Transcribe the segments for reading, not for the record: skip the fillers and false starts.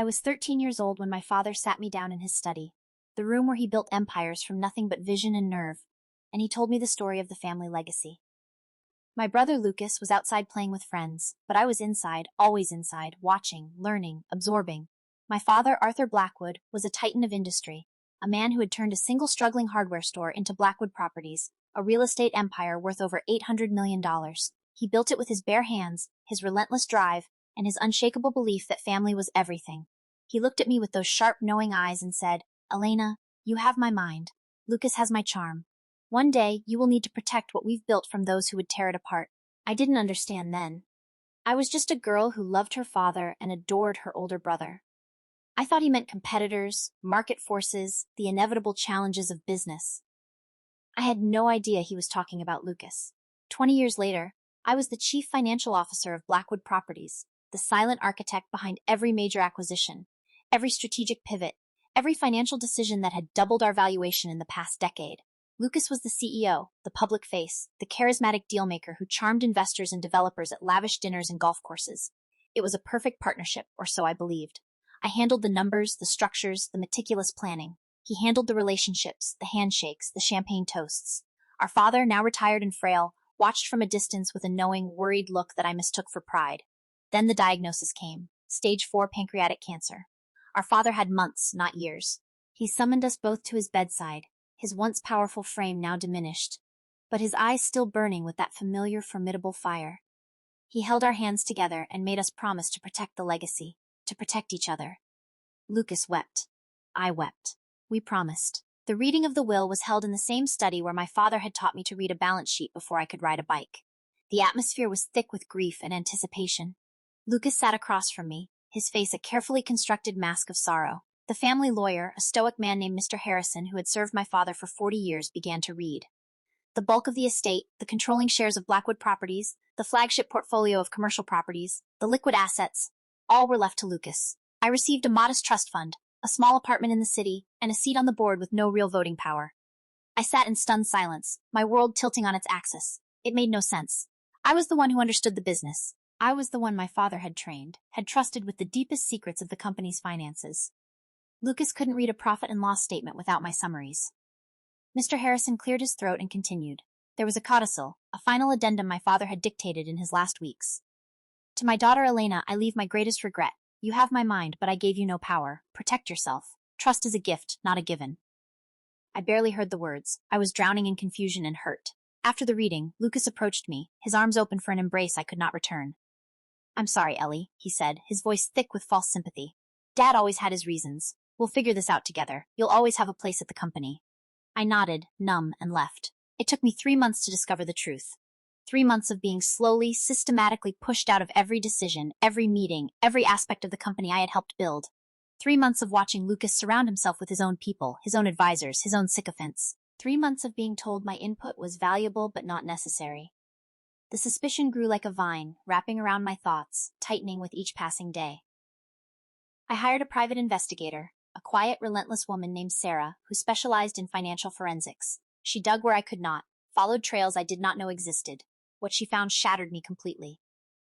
I was 13 years old when my father sat me down in his study, the room where he built empires from nothing but vision and nerve, and he told me the story of the family legacy. My brother Lucas was outside playing with friends, but I was inside, always inside, watching, learning, absorbing. My father, Arthur Blackwood, was a titan of industry, a man who had turned a single struggling hardware store into Blackwood Properties, a real estate empire worth over $800 million. He built it with his bare hands, his relentless drive, and his unshakable belief that family was everything. He looked at me with those sharp, knowing eyes and said, "Elena, you have my mind. Lucas has my charm. One day, you will need to protect what we've built from those who would tear it apart." I didn't understand then. I was just a girl who loved her father and adored her older brother. I thought he meant competitors, market forces, the inevitable challenges of business. I had no idea he was talking about Lucas. 20 years later, I was the chief financial officer of Blackwood Properties, the silent architect behind every major acquisition, every strategic pivot, every financial decision that had doubled our valuation in the past decade. Lucas was the CEO, the public face, the charismatic dealmaker who charmed investors and developers at lavish dinners and golf courses. It was a perfect partnership, or so I believed. I handled the numbers, the structures, the meticulous planning. He handled the relationships, the handshakes, the champagne toasts. Our father, now retired and frail, watched from a distance with a knowing, worried look that I mistook for pride. Then the diagnosis came: stage 4 pancreatic cancer. Our father had months, not years. He summoned us both to his bedside, his once powerful frame now diminished, but his eyes still burning with that familiar, formidable fire. He held our hands together and made us promise to protect the legacy, to protect each other. Lucas wept. I wept. We promised. The reading of the will was held in the same study where my father had taught me to read a balance sheet before I could ride a bike. The atmosphere was thick with grief and anticipation. Lucas sat across from me, his face a carefully constructed mask of sorrow. The family lawyer, a stoic man named Mr. Harrison, who had served my father for 40 years, began to read. The bulk of the estate, the controlling shares of Blackwood Properties, the flagship portfolio of commercial properties, the liquid assets, all were left to Lucas. I received a modest trust fund, a small apartment in the city, and a seat on the board with no real voting power. I sat in stunned silence, my world tilting on its axis. It made no sense. I was the one who understood the business. I was the one my father had trained, had trusted with the deepest secrets of the company's finances. Lucas couldn't read a profit and loss statement without my summaries. Mr. Harrison cleared his throat and continued. There was a codicil, a final addendum my father had dictated in his last weeks. "To my daughter Elena, I leave my greatest regret. You have my mind, but I gave you no power. Protect yourself. Trust is a gift, not a given." I barely heard the words. I was drowning in confusion and hurt. After the reading, Lucas approached me, his arms open for an embrace I could not return. "I'm sorry, Ellie," he said, his voice thick with false sympathy. "Dad always had his reasons. We'll figure this out together. You'll always have a place at the company." I nodded, numb, and left. It took me 3 months to discover the truth. 3 months of being slowly, systematically pushed out of every decision, every meeting, every aspect of the company I had helped build. 3 months of watching Lucas surround himself with his own people, his own advisors, his own sycophants. 3 months of being told my input was valuable but not necessary. The suspicion grew like a vine, wrapping around my thoughts, tightening with each passing day. I hired a private investigator, a quiet, relentless woman named Sarah, who specialized in financial forensics. She dug where I could not, followed trails I did not know existed. What she found shattered me completely.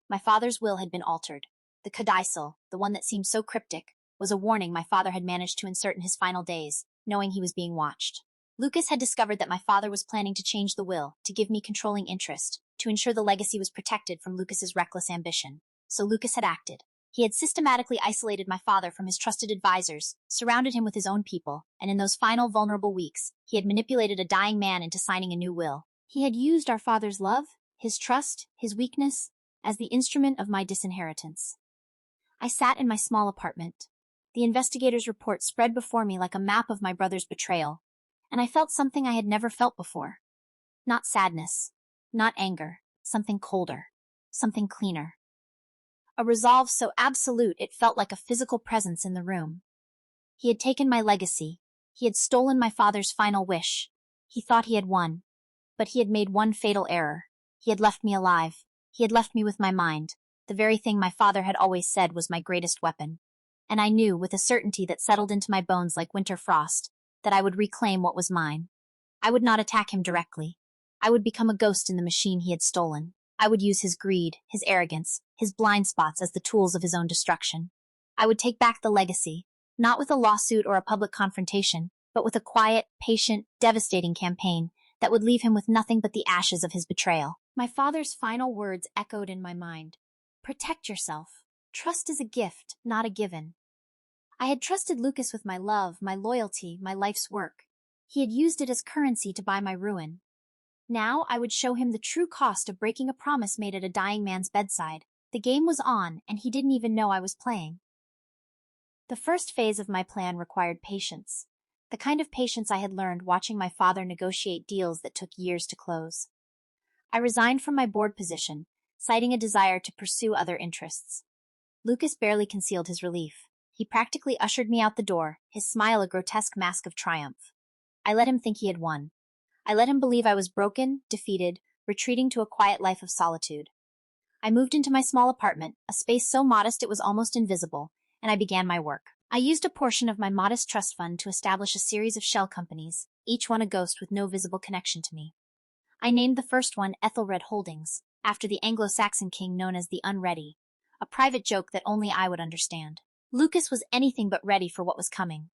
My father's will had been altered. The codicil, the one that seemed so cryptic, was a warning my father had managed to insert in his final days, knowing he was being watched. Lucas had discovered that my father was planning to change the will, to give me controlling interest, to ensure the legacy was protected from Lucas's reckless ambition. So Lucas had acted. He had systematically isolated my father from his trusted advisors, surrounded him with his own people, and in those final vulnerable weeks, he had manipulated a dying man into signing a new will. He had used our father's love, his trust, his weakness, as the instrument of my disinheritance. I sat in my small apartment. The investigator's report spread before me like a map of my brother's betrayal, and I felt something I had never felt before. Not sadness, not anger, something colder, something cleaner. A resolve so absolute it felt like a physical presence in the room. He had taken my legacy. He had stolen my father's final wish. He thought he had won. But he had made one fatal error. He had left me alive. He had left me with my mind, the very thing my father had always said was my greatest weapon. And I knew, with a certainty that settled into my bones like winter frost, that I would reclaim what was mine. I would not attack him directly. I would become a ghost in the machine he had stolen. I would use his greed, his arrogance, his blind spots as the tools of his own destruction. I would take back the legacy, not with a lawsuit or a public confrontation, but with a quiet, patient, devastating campaign that would leave him with nothing but the ashes of his betrayal. My father's final words echoed in my mind. Protect yourself. Trust is a gift, not a given. I had trusted Lucas with my love, my loyalty, my life's work. He had used it as currency to buy my ruin. Now I would show him the true cost of breaking a promise made at a dying man's bedside. The game was on, and he didn't even know I was playing. The first phase of my plan required patience, the kind of patience I had learned watching my father negotiate deals that took years to close. I resigned from my board position, citing a desire to pursue other interests. Lucas barely concealed his relief. He practically ushered me out the door, his smile a grotesque mask of triumph. I let him think he had won. I let him believe I was broken, defeated, retreating to a quiet life of solitude. I moved into my small apartment, a space so modest it was almost invisible, and I began my work. I used a portion of my modest trust fund to establish a series of shell companies, each one a ghost with no visible connection to me. I named the first one Ethelred Holdings, after the Anglo-Saxon king known as the Unready, a private joke that only I would understand. Lucas was anything but ready for what was coming.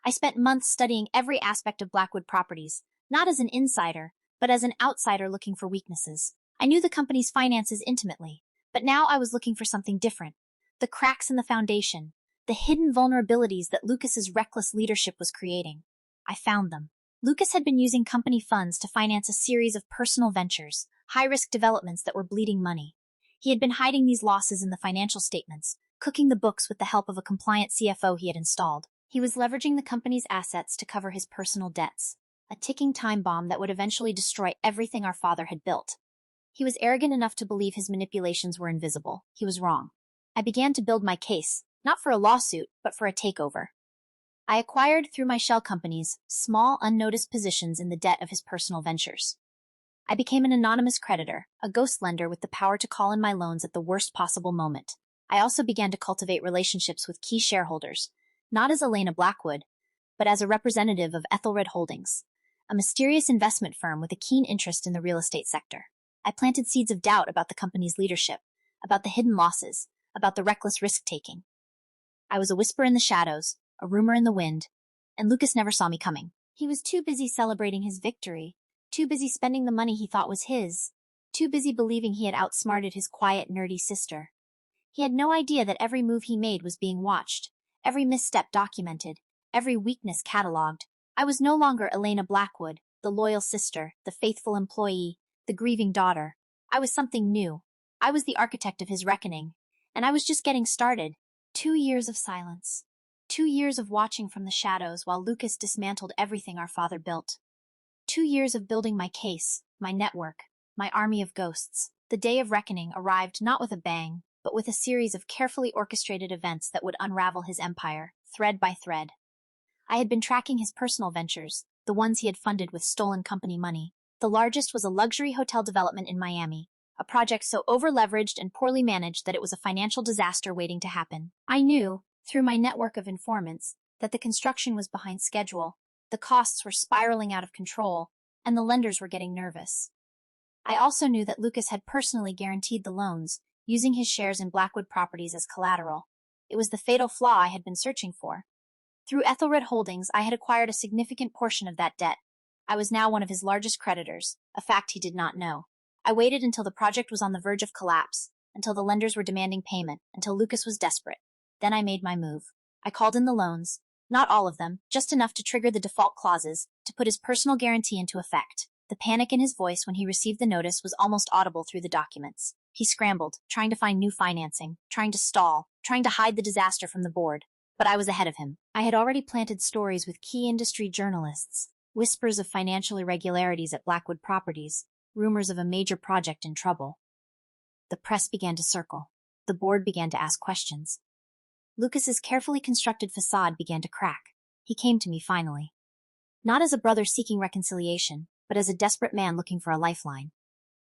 I spent months studying every aspect of Blackwood Properties, not as an insider, but as an outsider looking for weaknesses. I knew the company's finances intimately, but now I was looking for something different. The cracks in the foundation, the hidden vulnerabilities that Lucas's reckless leadership was creating. I found them. Lucas had been using company funds to finance a series of personal ventures, high-risk developments that were bleeding money. He had been hiding these losses in the financial statements, cooking the books with the help of a compliant CFO he had installed. He was leveraging the company's assets to cover his personal debts, a ticking time bomb that would eventually destroy everything our father had built. He was arrogant enough to believe his manipulations were invisible. He was wrong. I began to build my case, not for a lawsuit, but for a takeover. I acquired, through my shell companies, small, unnoticed positions in the debt of his personal ventures. I became an anonymous creditor, a ghost lender with the power to call in my loans at the worst possible moment. I also began to cultivate relationships with key shareholders, not as Elena Blackwood, but as a representative of Ethelred Holdings, a mysterious investment firm with a keen interest in the real estate sector. I planted seeds of doubt about the company's leadership, about the hidden losses, about the reckless risk-taking. I was a whisper in the shadows, a rumor in the wind, and Lucas never saw me coming. He was too busy celebrating his victory, too busy spending the money he thought was his, too busy believing he had outsmarted his quiet, nerdy sister. He had no idea that every move he made was being watched, every misstep documented, every weakness catalogued. I was no longer Elena Blackwood, the loyal sister, the faithful employee, the grieving daughter. I was something new. I was the architect of his reckoning, and I was just getting started. 2 years of silence. 2 years of watching from the shadows while Lucas dismantled everything our father built. 2 years of building my case, my network, my army of ghosts. The day of reckoning arrived not with a bang, but with a series of carefully orchestrated events that would unravel his empire, thread by thread. I had been tracking his personal ventures, the ones he had funded with stolen company money. The largest was a luxury hotel development in Miami, a project so over-leveraged and poorly managed that it was a financial disaster waiting to happen. I knew, through my network of informants, that the construction was behind schedule, the costs were spiraling out of control, and the lenders were getting nervous. I also knew that Lucas had personally guaranteed the loans, using his shares in Blackwood Properties as collateral. It was the fatal flaw I had been searching for. Through Ethelred Holdings, I had acquired a significant portion of that debt. I was now one of his largest creditors, a fact he did not know. I waited until the project was on the verge of collapse, until the lenders were demanding payment, until Lucas was desperate. Then I made my move. I called in the loans, not all of them, just enough to trigger the default clauses, to put his personal guarantee into effect. The panic in his voice when he received the notice was almost audible through the documents. He scrambled, trying to find new financing, trying to stall, trying to hide the disaster from the board. But I was ahead of him. I had already planted stories with key industry journalists, whispers of financial irregularities at Blackwood Properties, rumors of a major project in trouble. The press began to circle. The board began to ask questions. Lucas's carefully constructed facade began to crack. He came to me finally. Not as a brother seeking reconciliation, but as a desperate man looking for a lifeline.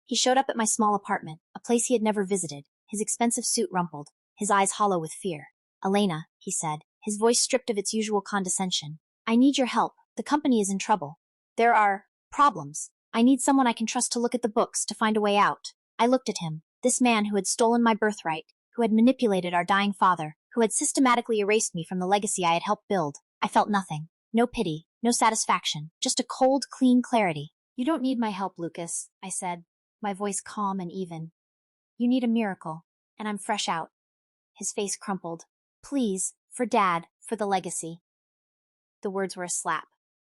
He showed up at my small apartment, a place he had never visited, his expensive suit rumpled, his eyes hollow with fear. "Elena," he said, his voice stripped of its usual condescension. "I need your help. The company is in trouble. There are problems. I need someone I can trust to look at the books, to find a way out." I looked at him, this man who had stolen my birthright, who had manipulated our dying father, who had systematically erased me from the legacy I had helped build. I felt nothing. No pity, no satisfaction, just a cold, clean clarity. "You don't need my help, Lucas," I said, my voice calm and even. "You need a miracle, and I'm fresh out." His face crumpled. "Please, for Dad, for the legacy." The words were a slap.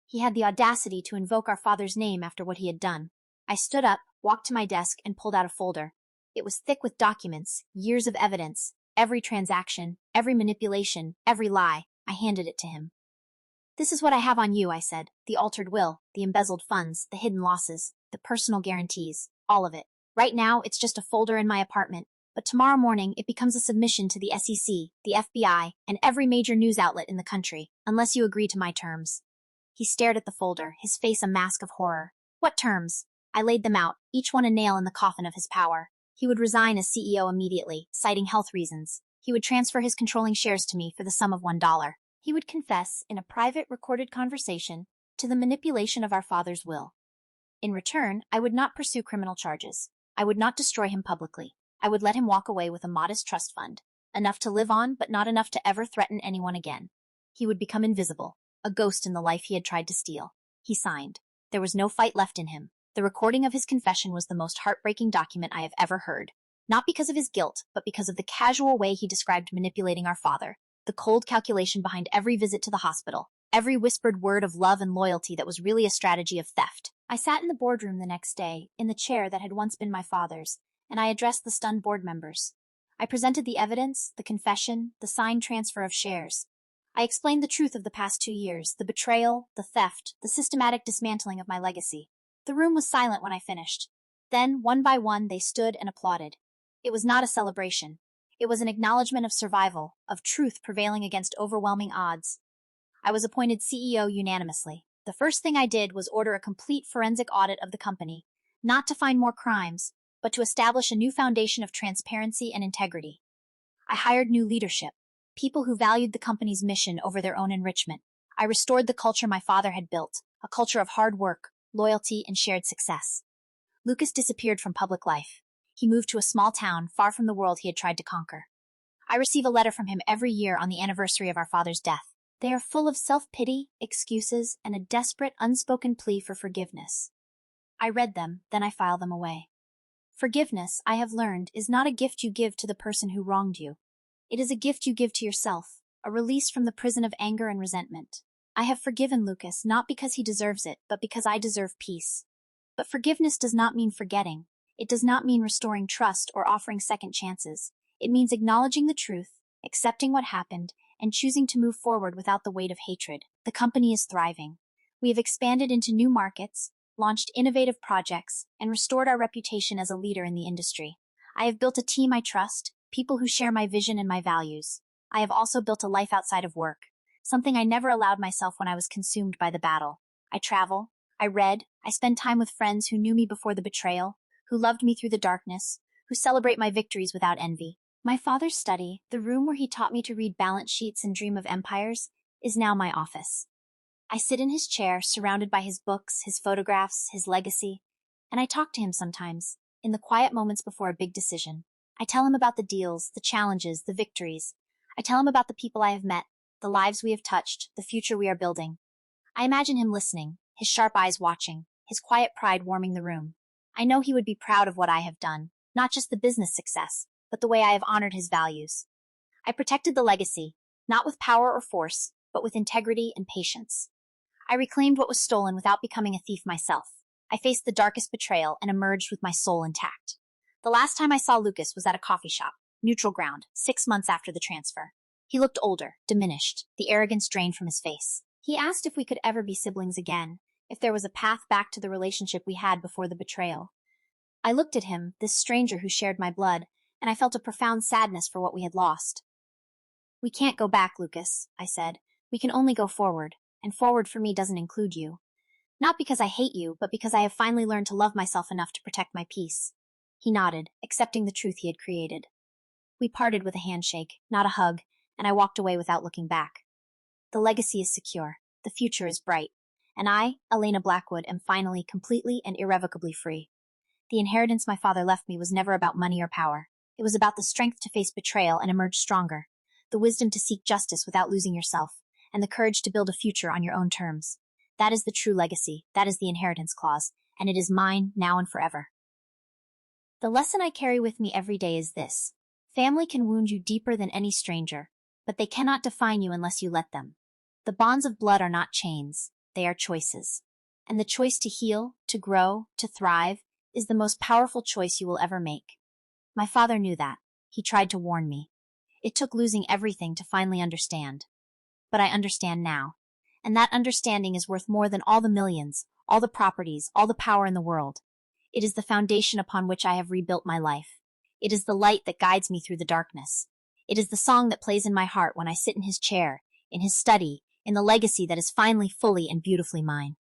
He had the audacity to invoke our father's name after what he had done. I stood up, walked to my desk, and pulled out a folder. It was thick with documents, years of evidence, every transaction, every manipulation, every lie. I handed it to him. "This is what I have on you," I said. "The altered will, the embezzled funds, the hidden losses, the personal guarantees, all of it. Right now, it's just a folder in my apartment, but tomorrow morning it becomes a submission to the SEC, the FBI, and every major news outlet in the country, unless you agree to my terms." He stared at the folder, his face a mask of horror. "What terms?" I laid them out, each one a nail in the coffin of his power. He would resign as CEO immediately, citing health reasons. He would transfer his controlling shares to me for the sum of $1. He would confess, in a private recorded conversation, to the manipulation of our father's will. In return, I would not pursue criminal charges. I would not destroy him publicly. I would let him walk away with a modest trust fund, enough to live on, but not enough to ever threaten anyone again. He would become invisible, a ghost in the life he had tried to steal. He signed. There was no fight left in him. The recording of his confession was the most heartbreaking document I have ever heard. Not because of his guilt, but because of the casual way he described manipulating our father. The cold calculation behind every visit to the hospital. Every whispered word of love and loyalty that was really a strategy of theft. I sat in the boardroom the next day, in the chair that had once been my father's, and I addressed the stunned board members. I presented the evidence, the confession, the signed transfer of shares. I explained the truth of the past 2 years, the betrayal, the theft, the systematic dismantling of my legacy. The room was silent when I finished. Then, one by one, they stood and applauded. It was not a celebration. It was an acknowledgement of survival, of truth prevailing against overwhelming odds. I was appointed CEO unanimously. The first thing I did was order a complete forensic audit of the company, not to find more crimes, but to establish a new foundation of transparency and integrity. I hired new leadership, people who valued the company's mission over their own enrichment. I restored the culture my father had built, a culture of hard work, loyalty, and shared success. Lucas disappeared from public life. He moved to a small town far from the world he had tried to conquer. I receive a letter from him every year on the anniversary of our father's death. They are full of self-pity, excuses, and a desperate, unspoken plea for forgiveness. I read them, then I file them away. Forgiveness, I have learned, is not a gift you give to the person who wronged you. It is a gift you give to yourself, a release from the prison of anger and resentment. I have forgiven Lucas not because he deserves it, but because I deserve peace. But forgiveness does not mean forgetting. It does not mean restoring trust or offering second chances. It means acknowledging the truth, accepting what happened, and choosing to move forward without the weight of hatred. The company is thriving. We have expanded into new markets, launched innovative projects, and restored our reputation as a leader in the industry. I have built a team I trust, people who share my vision and my values. I have also built a life outside of work, something I never allowed myself when I was consumed by the battle. I travel, I read, I spend time with friends who knew me before the betrayal, who loved me through the darkness, who celebrate my victories without envy. My father's study, the room where he taught me to read balance sheets and dream of empires, is now my office. I sit in his chair, surrounded by his books, his photographs, his legacy, and I talk to him sometimes, in the quiet moments before a big decision. I tell him about the deals, the challenges, the victories. I tell him about the people I have met, the lives we have touched, the future we are building. I imagine him listening, his sharp eyes watching, his quiet pride warming the room. I know he would be proud of what I have done, not just the business success, but the way I have honored his values. I protected the legacy, not with power or force, but with integrity and patience. I reclaimed what was stolen without becoming a thief myself. I faced the darkest betrayal and emerged with my soul intact. The last time I saw Lucas was at a coffee shop, neutral ground, 6 months after the transfer. He looked older, diminished, the arrogance drained from his face. He asked if we could ever be siblings again, if there was a path back to the relationship we had before the betrayal. I looked at him, this stranger who shared my blood, and I felt a profound sadness for what we had lost. "We can't go back, Lucas," I said. "We can only go forward, and forward for me doesn't include you. Not because I hate you, but because I have finally learned to love myself enough to protect my peace." He nodded, accepting the truth he had created. We parted with a handshake, not a hug, and I walked away without looking back. The legacy is secure, the future is bright, and I, Elena Blackwood, am finally completely and irrevocably free. The inheritance my father left me was never about money or power. It was about the strength to face betrayal and emerge stronger, the wisdom to seek justice without losing yourself, and the courage to build a future on your own terms. That is the true legacy, that is the inheritance clause, and it is mine now and forever. The lesson I carry with me every day is this. Family can wound you deeper than any stranger, but they cannot define you unless you let them. The bonds of blood are not chains, they are choices. And the choice to heal, to grow, to thrive, is the most powerful choice you will ever make. My father knew that. He tried to warn me. It took losing everything to finally understand. But I understand now. And that understanding is worth more than all the millions, all the properties, all the power in the world. It is the foundation upon which I have rebuilt my life. It is the light that guides me through the darkness. It is the song that plays in my heart when I sit in his chair, in his study, in the legacy that is finally fully and beautifully mine.